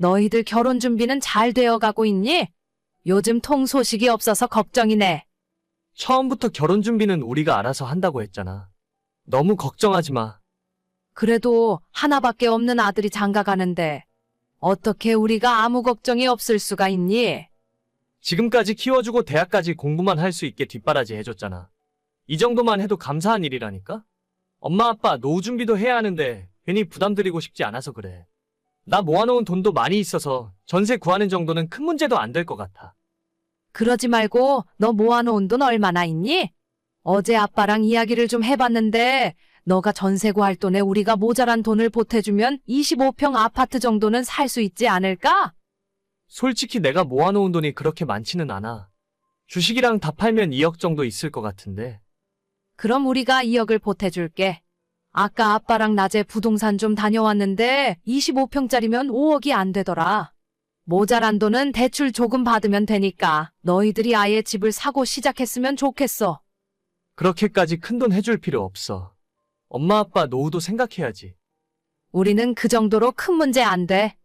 너희들 결혼 준비는 잘 되어 가고 있니? 요즘 통 소식이 없어서 걱정이네. 처음부터 결혼 준비는 우리가 알아서 한다고 했잖아. 너무 걱정하지 마. 그래도 하나밖에 없는 아들이 장가 가는데 어떻게 우리가 아무 걱정이 없을 수가 있니? 지금까지 키워주고 대학까지 공부만 할 수 있게 뒷바라지 해줬잖아. 이 정도만 해도 감사한 일이라니까? 엄마 아빠 노후 준비도 해야 하는데 괜히 부담드리고 싶지 않아서 그래. 나 모아놓은 돈도 많이 있어서 전세 구하는 정도는 큰 문제도 안 될 것 같아. 그러지 말고 너 모아놓은 돈 얼마나 있니? 어제 아빠랑 이야기를 좀 해봤는데 너가 전세 구할 돈에 우리가 모자란 돈을 보태주면 25평 아파트 정도는 살 수 있지 않을까? 솔직히 내가 모아놓은 돈이 그렇게 많지는 않아. 주식이랑 다 팔면 2억 정도 있을 것 같은데. 그럼 우리가 2억을 보태줄게. 아까 아빠랑 낮에 부동산 좀 다녀왔는데 25평짜리면 5억이 안 되더라. 모자란 돈은 대출 조금 받으면 되니까 너희들이 아예 집을 사고 시작했으면 좋겠어. 그렇게까지 큰 돈 해줄 필요 없어. 엄마 아빠 노후도 생각해야지. 우리는 그 정도로 큰 문제 안 돼.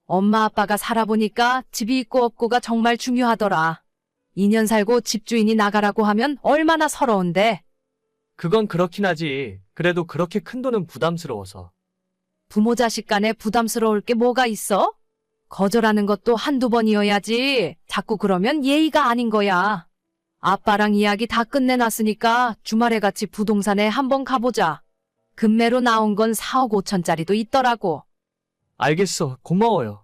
엄마 아빠가 살아보니까 집이 있고 없고가 정말 중요하더라. 2년 살고 집주인이 나가라고 하면 얼마나 서러운데. 그건 그렇긴 하지. 그래도 그렇게 큰 돈은 부담스러워서. 부모 자식 간에 부담스러울 게 뭐가 있어? 거절하는 것도 한두 번이어야지. 자꾸 그러면 예의가 아닌 거야. 아빠랑 이야기 다 끝내놨으니까 주말에 같이 부동산에 한번 가보자. 금매로 나온 건 4억 5천짜리도 있더라고. 알겠어. 고마워요.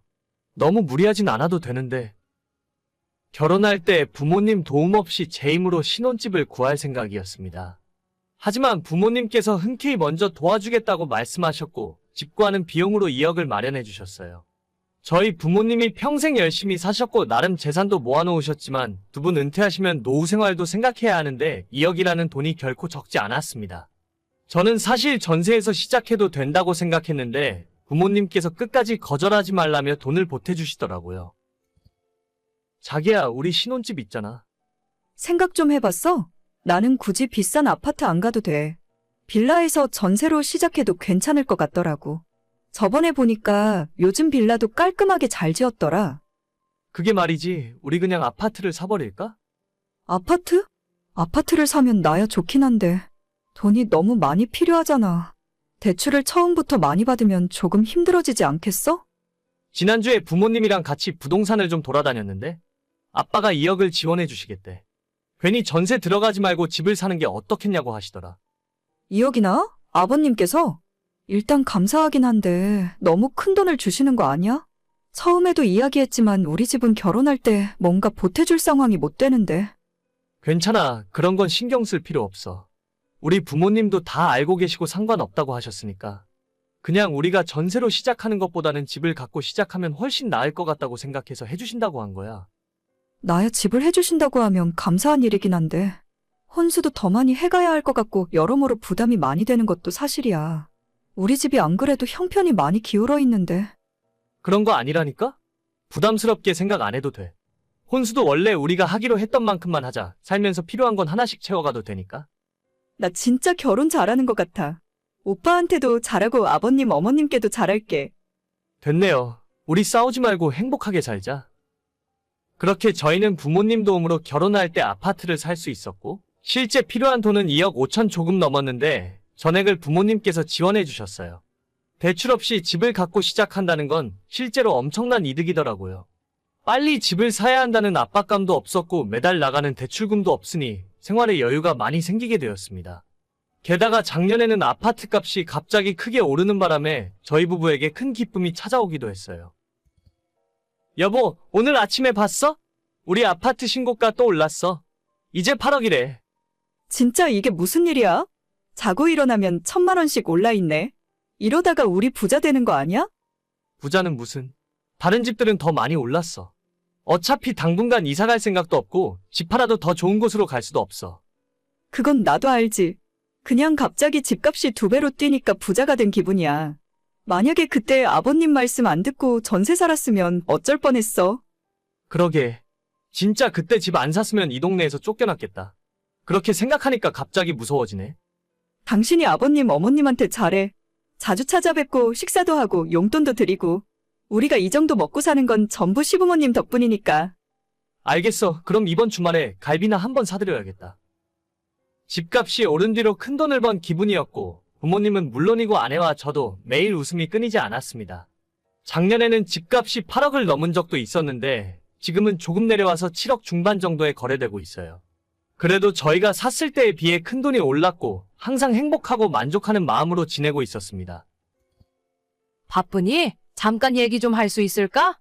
너무 무리하진 않아도 되는데. 결혼할 때 부모님 도움 없이 제 힘으로 신혼집을 구할 생각이었습니다. 하지만 부모님께서 흔쾌히 먼저 도와주겠다고 말씀하셨고 집 구하는 비용으로 2억을 마련해 주셨어요. 저희 부모님이 평생 열심히 사셨고 나름 재산도 모아놓으셨지만 두 분 은퇴하시면 노후 생활도 생각해야 하는데 2억이라는 돈이 결코 적지 않았습니다. 저는 사실 전세에서 시작해도 된다고 생각했는데 부모님께서 끝까지 거절하지 말라며 돈을 보태주시더라고요. 자기야, 우리 신혼집 있잖아. 생각 좀 해봤어? 나는 굳이 비싼 아파트 안 가도 돼. 빌라에서 전세로 시작해도 괜찮을 것 같더라고. 저번에 보니까 요즘 빌라도 깔끔하게 잘 지었더라. 그게 말이지, 우리 그냥 아파트를 사버릴까? 아파트? 아파트를 사면 나야 좋긴 한데 돈이 너무 많이 필요하잖아. 대출을 처음부터 많이 받으면 조금 힘들어지지 않겠어? 지난주에 부모님이랑 같이 부동산을 좀 돌아다녔는데 아빠가 2억을 지원해 주시겠대. 괜히 전세 들어가지 말고 집을 사는 게 어떻겠냐고 하시더라. 2억이나? 아버님께서? 일단 감사하긴 한데 너무 큰 돈을 주시는 거 아니야? 처음에도 이야기했지만 우리 집은 결혼할 때 뭔가 보태줄 상황이 못 되는데. 괜찮아. 그런 건 신경 쓸 필요 없어. 우리 부모님도 다 알고 계시고 상관없다고 하셨으니까. 그냥 우리가 전세로 시작하는 것보다는 집을 갖고 시작하면 훨씬 나을 것 같다고 생각해서 해주신다고 한 거야. 나야 집을 해주신다고 하면 감사한 일이긴 한데 혼수도 더 많이 해가야 할 것 같고 여러모로 부담이 많이 되는 것도 사실이야. 우리 집이 안 그래도 형편이 많이 기울어 있는데. 그런 거 아니라니까? 부담스럽게 생각 안 해도 돼. 혼수도 원래 우리가 하기로 했던 만큼만 하자. 살면서 필요한 건 하나씩 채워가도 되니까. 나 진짜 결혼 잘하는 것 같아. 오빠한테도 잘하고 아버님 어머님께도 잘할게. 됐네요. 우리 싸우지 말고 행복하게 살자. 그렇게 저희는 부모님 도움으로 결혼할 때 아파트를 살 수 있었고 실제 필요한 돈은 2억 5천 조금 넘었는데 전액을 부모님께서 지원해 주셨어요. 대출 없이 집을 갖고 시작한다는 건 실제로 엄청난 이득이더라고요. 빨리 집을 사야 한다는 압박감도 없었고 매달 나가는 대출금도 없으니 생활에 여유가 많이 생기게 되었습니다. 게다가 작년에는 아파트 값이 갑자기 크게 오르는 바람에 저희 부부에게 큰 기쁨이 찾아오기도 했어요. 여보, 오늘 아침에 봤어? 우리 아파트 신고가 또 올랐어. 이제 8억이래. 진짜 이게 무슨 일이야? 자고 일어나면 1,000만 원씩 올라있네. 이러다가 우리 부자 되는 거 아니야? 부자는 무슨. 다른 집들은 더 많이 올랐어. 어차피 당분간 이사 갈 생각도 없고 집 팔아도 더 좋은 곳으로 갈 수도 없어. 그건 나도 알지. 그냥 갑자기 집값이 2배로 뛰니까 부자가 된 기분이야. 만약에 그때 아버님 말씀 안 듣고 전세 살았으면 어쩔 뻔했어. 그러게. 진짜 그때 집 안 샀으면 이 동네에서 쫓겨났겠다. 그렇게 생각하니까 갑자기 무서워지네. 당신이 아버님 어머님한테 잘해. 자주 찾아뵙고 식사도 하고 용돈도 드리고. 우리가 이 정도 먹고 사는 건 전부 시부모님 덕분이니까. 알겠어. 그럼 이번 주말에 갈비나 한번 사드려야겠다. 집값이 오른 뒤로 큰돈을 번 기분이었고 부모님은 물론이고 아내와 저도 매일 웃음이 끊이지 않았습니다. 작년에는 집값이 8억을 넘은 적도 있었는데 지금은 조금 내려와서 7억 중반 정도에 거래되고 있어요. 그래도 저희가 샀을 때에 비해 큰돈이 올랐고 항상 행복하고 만족하는 마음으로 지내고 있었습니다. 바쁘니? 잠깐 얘기 좀 할 수 있을까?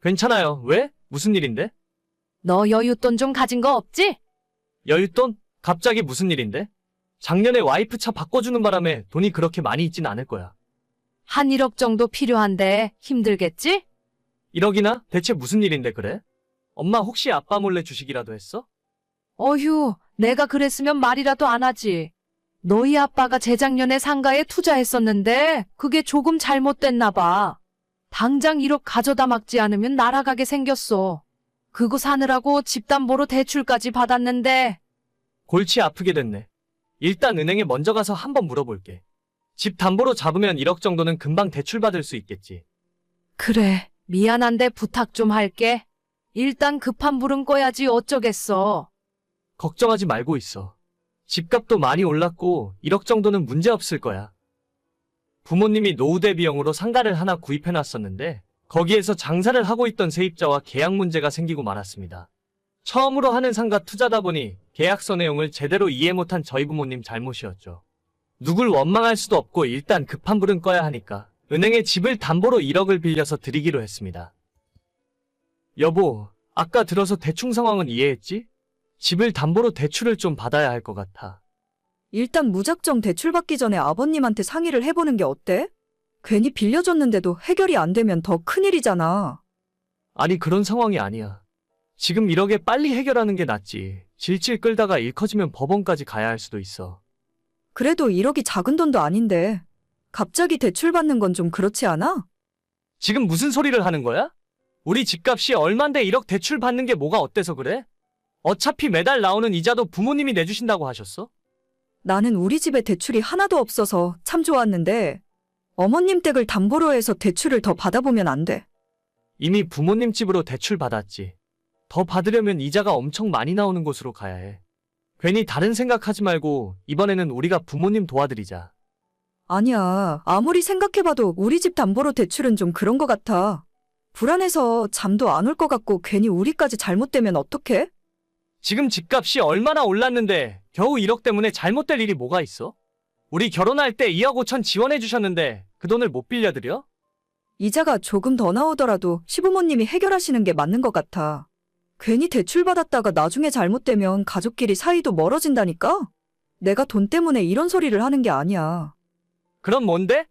괜찮아요. 왜? 무슨 일인데? 너 여윳돈 좀 가진 거 없지? 여윳돈? 갑자기 무슨 일인데? 작년에 와이프 차 바꿔주는 바람에 돈이 그렇게 많이 있진 않을 거야. 한 1억 정도 필요한데 힘들겠지? 1억이나? 대체 무슨 일인데 그래? 엄마 혹시 아빠 몰래 주식이라도 했어? 어휴, 내가 그랬으면 말이라도 안 하지. 너희 아빠가 재작년에 상가에 투자했었는데 그게 조금 잘못됐나 봐. 당장 1억 가져다 막지 않으면 날아가게 생겼어. 그거 사느라고 집담보로 대출까지 받았는데 골치 아프게 됐네. 일단 은행에 먼저 가서 한번 물어볼게. 집 담보로 잡으면 1억 정도는 금방 대출받을 수 있겠지. 그래, 미안한데 부탁 좀 할게. 일단 급한 불은 꺼야지 어쩌겠어. 걱정하지 말고 있어. 집값도 많이 올랐고 1억 정도는 문제 없을 거야. 부모님이 노후 대비용으로 상가를 하나 구입해놨었는데 거기에서 장사를 하고 있던 세입자와 계약 문제가 생기고 말았습니다. 처음으로 하는 상가 투자다 보니 계약서 내용을 제대로 이해 못한 저희 부모님 잘못이었죠. 누굴 원망할 수도 없고 일단 급한 불은 꺼야 하니까 은행에 집을 담보로 1억을 빌려서 드리기로 했습니다. 여보, 아까 들어서 대충 상황은 이해했지? 집을 담보로 대출을 좀 받아야 할 것 같아. 일단 무작정 대출 받기 전에 아버님한테 상의를 해보는 게 어때? 괜히 빌려줬는데도 해결이 안 되면 더 큰일이잖아. 아니 그런 상황이 아니야. 지금 1억에 빨리 해결하는 게 낫지. 질질 끌다가 일 커지면 법원까지 가야 할 수도 있어. 그래도 1억이 작은 돈도 아닌데 갑자기 대출 받는 건 좀 그렇지 않아? 지금 무슨 소리를 하는 거야? 우리 집값이 얼만데 1억 대출 받는 게 뭐가 어때서 그래? 어차피 매달 나오는 이자도 부모님이 내주신다고 하셨어? 나는 우리 집에 대출이 하나도 없어서 참 좋았는데 어머님 댁을 담보로 해서 대출을 더 받아보면 안 돼. 이미 부모님 집으로 대출 받았지. 더 받으려면 이자가 엄청 많이 나오는 곳으로 가야 해. 괜히 다른 생각하지 말고 이번에는 우리가 부모님 도와드리자. 아니야. 아무리 생각해봐도 우리 집 담보로 대출은 좀 그런 것 같아. 불안해서 잠도 안 올 것 같고 괜히 우리까지 잘못되면 어떡해? 지금 집값이 얼마나 올랐는데 겨우 1억 때문에 잘못될 일이 뭐가 있어? 우리 결혼할 때 2억 5천 지원해 주셨는데 그 돈을 못 빌려드려? 이자가 조금 더 나오더라도 시부모님이 해결하시는 게 맞는 것 같아. 괜히 대출 받았다가 나중에 잘못되면 가족끼리 사이도 멀어진다니까? 내가 돈 때문에 이런 소리를 하는 게 아니야. 그럼 뭔데?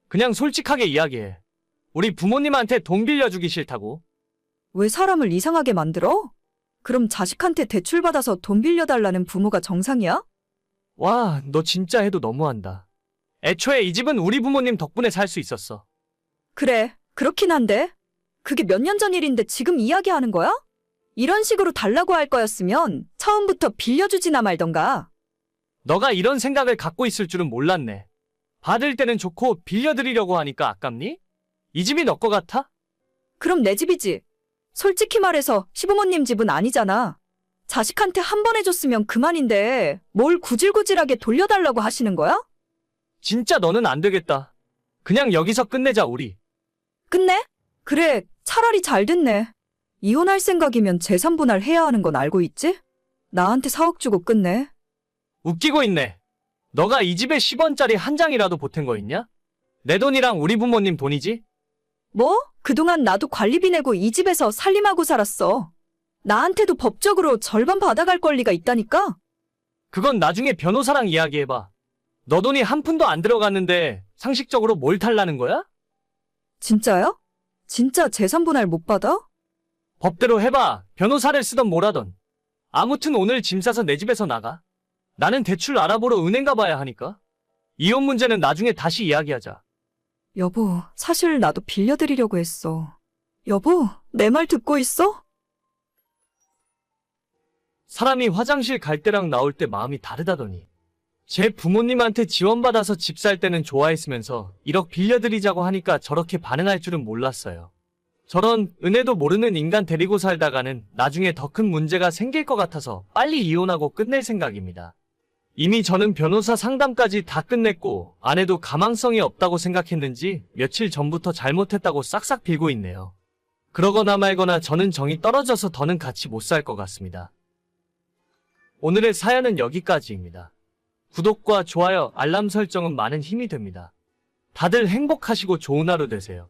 그냥 솔직하게 이야기해. 우리 부모님한테 돈 빌려주기 싫다고. 왜 사람을 이상하게 만들어? 그럼 자식한테 대출 받아서 돈 빌려달라는 부모가 정상이야? 와, 너 진짜 해도 너무한다. 애초에 이 집은 우리 부모님 덕분에 살 수 있었어. 그래, 그렇긴 한데. 그게 몇 년 전 일인데 지금 이야기하는 거야? 이런 식으로 달라고 할 거였으면 처음부터 빌려주지나 말던가. 너가 이런 생각을 갖고 있을 줄은 몰랐네. 받을 때는 좋고 빌려드리려고 하니까 아깝니? 이 집이 너 거 같아? 그럼 내 집이지. 솔직히 말해서 시부모님 집은 아니잖아. 자식한테 한 번 해줬으면 그만인데 뭘 구질구질하게 돌려달라고 하시는 거야? 진짜 너는 안 되겠다. 그냥 여기서 끝내자 우리. 끝내? 그래, 차라리 잘 됐네. 이혼할 생각이면 재산 분할해야 하는 건 알고 있지? 나한테 4억 주고 끝내. 웃기고 있네. 너가 이 집에 10원짜리 한 장이라도 보탠 거 있냐? 내 돈이랑 우리 부모님 돈이지? 뭐? 그동안 나도 관리비 내고 이 집에서 살림하고 살았어. 나한테도 법적으로 절반 받아갈 권리가 있다니까? 그건 나중에 변호사랑 이야기해봐. 너 돈이 한 푼도 안 들어갔는데 상식적으로 뭘 탈라는 거야? 진짜야? 진짜 재산 분할 못 받아? 법대로 해봐. 변호사를 쓰던 뭐라던. 아무튼 오늘 짐 싸서 내 집에서 나가. 나는 대출 알아보러 은행 가봐야 하니까. 이혼 문제는 나중에 다시 이야기하자. 여보, 사실 나도 빌려드리려고 했어. 여보, 내 말 듣고 있어? 사람이 화장실 갈 때랑 나올 때 마음이 다르다더니. 제 부모님한테 지원받아서 집 살 때는 좋아했으면서 1억 빌려드리자고 하니까 저렇게 반응할 줄은 몰랐어요. 저런 은혜도 모르는 인간 데리고 살다가는 나중에 더 큰 문제가 생길 것 같아서 빨리 이혼하고 끝낼 생각입니다. 이미 저는 변호사 상담까지 다 끝냈고 아내도 가망성이 없다고 생각했는지 며칠 전부터 잘못했다고 싹싹 빌고 있네요. 그러거나 말거나 저는 정이 떨어져서 더는 같이 못 살 것 같습니다. 오늘의 사연은 여기까지입니다. 구독과 좋아요, 알람 설정은 많은 힘이 됩니다. 다들 행복하시고 좋은 하루 되세요.